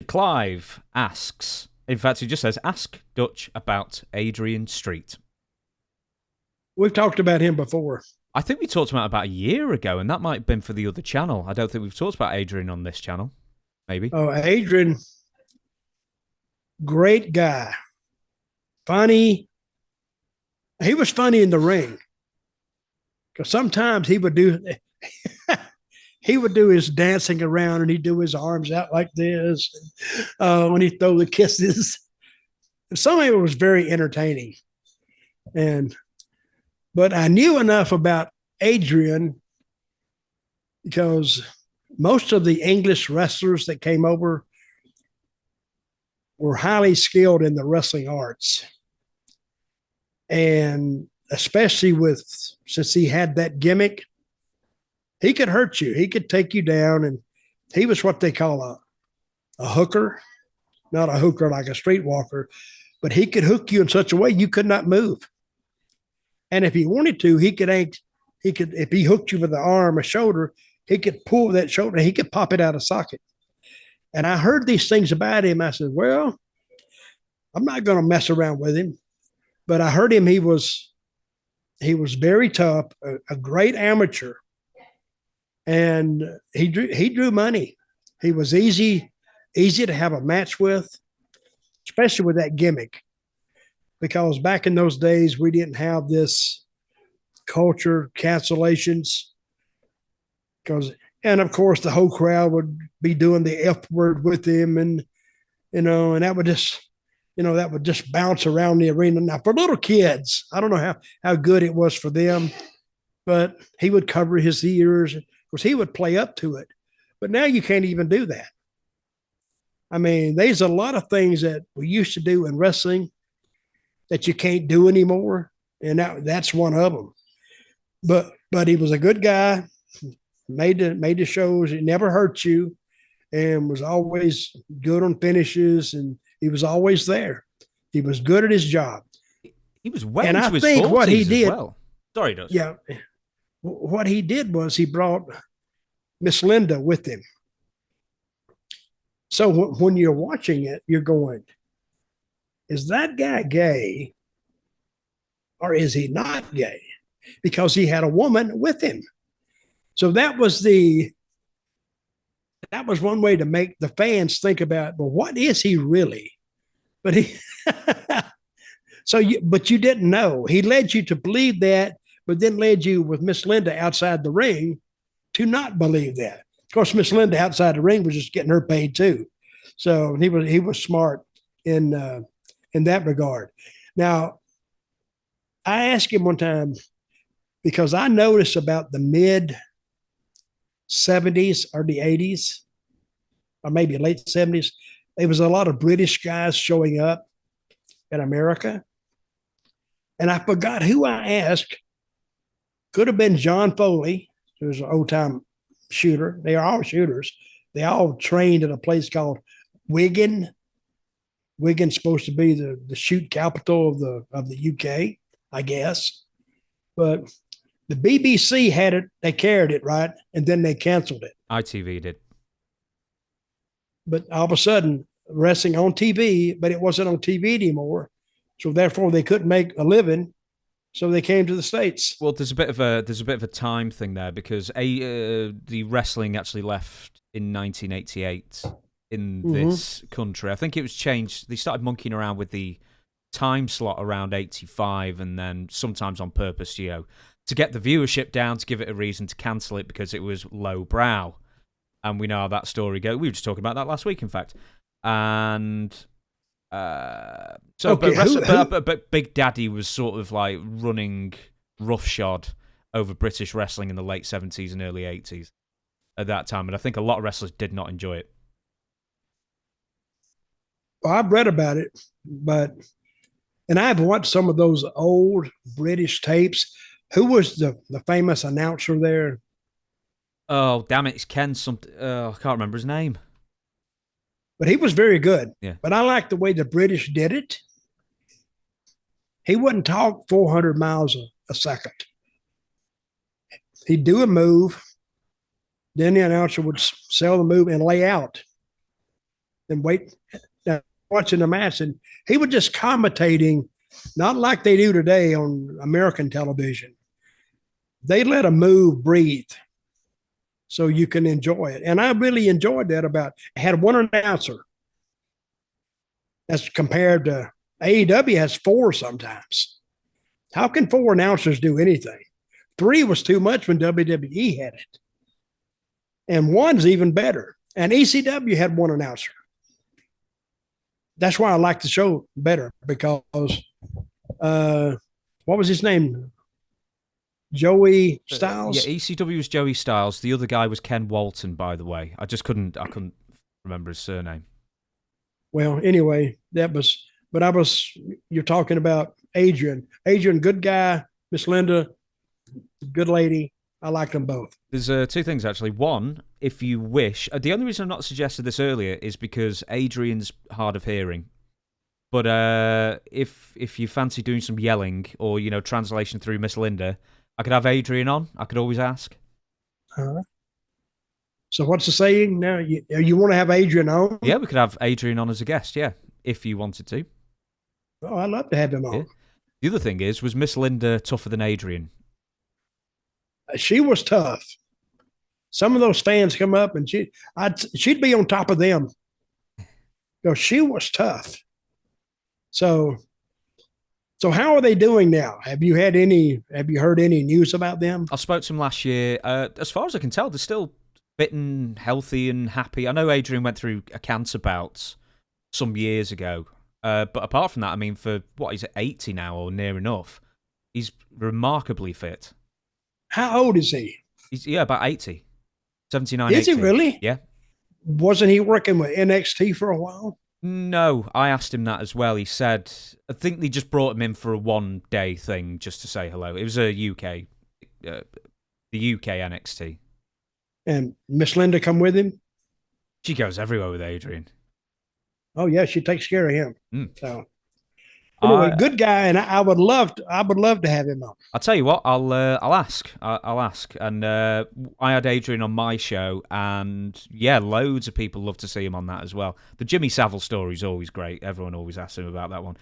Clive asks, in fact, he just says, ask Dutch about Adrian Street. We've talked about him before. I think we talked about a year ago, and that might have been for the other channel. I don't think we've talked about Adrian on this channel. Maybe. Oh, Adrian, great guy. Funny. He was funny in the ring. Because sometimes he would do his dancing around and he'd do his arms out like this when he throw the kisses. Some of it was very entertaining. But I knew enough about Adrian because most of the English wrestlers that came over were highly skilled in the wrestling arts. And especially since he had that gimmick, he could hurt you. He could take you down. And he was what they call a hooker, not a hooker like a streetwalker, but he could hook you in such a way you could not move. And if he wanted to, if he hooked you with the arm or shoulder, he could pull that shoulder, he could pop it out of socket. And I heard these things about him. I said, well, I'm not going to mess around with him. But I heard him, he was very tough, a great amateur. And he drew money. He was easy to have a match with, especially with that gimmick. Because back in those days, we didn't have this culture, cancellations. And of course, the whole crowd would be doing the F word with him. And, and that would just bounce around the arena. Now, for little kids, I don't know how good it was for them, but he would cover his ears. Of course, he would play up to it. But now you can't even do that. I mean, there's a lot of things that we used to do in wrestling that you can't do anymore, and that's one of them. But he was a good guy, made the shows. He never hurt you, and was always good on finishes, and he was always there. He was good at his job. He was well into his 40s what he did, as well. Sorry, Dutch. Yeah, what he did was he brought Miss Linda with him. So when you're watching it, you're going, is that guy gay or is he not gay? Because he had a woman with him. So that was one way to make the fans think about, well, what is he really? But but you didn't know. He led you to believe that, but then led you with Miss Linda outside the ring to not believe that. Of course, Miss Linda outside the ring was just getting her paid too. So he was smart in that regard. Now, I asked him one time, because I noticed about the mid 70s or the 80s, or maybe late 70s, there was a lot of British guys showing up in America. And I forgot who I asked. Could have been John Foley, who was an old-time shooter. They are all shooters. They all trained at a place called Wigan. Wigan's supposed to be the shoot capital of the UK, I guess. But the BBC had it, they carried it, right? And then they canceled it. ITV did. But all of a sudden, wrestling on TV, but it wasn't on TV anymore. So therefore they couldn't make a living. So they came to the States. Well, there's a bit of a time thing there, because the wrestling actually left in 1988 in this country. I think it was changed. They started monkeying around with the time slot around 85, and then sometimes on purpose, to get the viewership down, to give it a reason to cancel it because it was low brow. And we know how that story goes. We were just talking about that last week, in fact. And but Big Daddy was sort of like running roughshod over British wrestling in the late 70s and early 80s at that time. And I think a lot of wrestlers did not enjoy it. Well, I've read about it, and I've watched some of those old British tapes. Who was the famous announcer there? Oh, damn it. It's Ken something. I can't remember his name. But he was very good. Yeah. But I like the way the British did it. He wouldn't talk 400 miles a second. He'd do a move. Then the announcer would sell the move and lay out. and wait, watching the match. And he was just commentating, not like they do today on American television. They let a move breathe so you can enjoy it. And I really enjoyed that I had one announcer. That's compared to AEW has 4 sometimes. How can 4 announcers do anything? 3 was too much when WWE had it. And 1's even better. And ECW had 1 announcer. That's why I like the show better, because what was his name? Joey Styles? Yeah, ECW was Joey Styles. The other guy was Ken Walton, by the way. I couldn't remember his surname. Well, anyway, you're talking about Adrian. Adrian, good guy. Miss Linda, good lady. I like them both. There's 2 things, actually. One, if you wish, the only reason I've not suggested this earlier is because Adrian's hard of hearing. But if you fancy doing some yelling or, translation through Miss Linda, I could have Adrian on. I could always ask. So what's the saying now? You want to have Adrian on? Yeah, we could have Adrian on as a guest, yeah, if you wanted to. Oh, I'd love to have him on. Yeah. The other thing was Miss Linda tougher than Adrian? She was tough. Some of those fans come up and she'd be on top of them. She was tough. So how are they doing now? Have you heard any news about them? I spoke to them last year. As far as I can tell, they're still fit and healthy and happy. I know Adrian went through a cancer bout some years ago. But apart from that, I mean, for he's at 80 now or near enough, he's remarkably fit. How old is he? He's about 80. 79, Is 80. he really? Yeah. Wasn't he working with NXT for a while? No, I asked him that as well. He said, I think they just brought him in for a 1-day thing just to say hello. It was the UK NXT. And Miss Linda come with him? She goes everywhere with Adrian. Oh yeah, she takes care of him. So Anyway, good guy, and I would love to have him on. I'll tell you what, I'll ask. I'll ask. And I had Adrian on my show, and yeah, loads of people love to see him on that as well. The Jimmy Savile story is always great. Everyone always asks him about that one.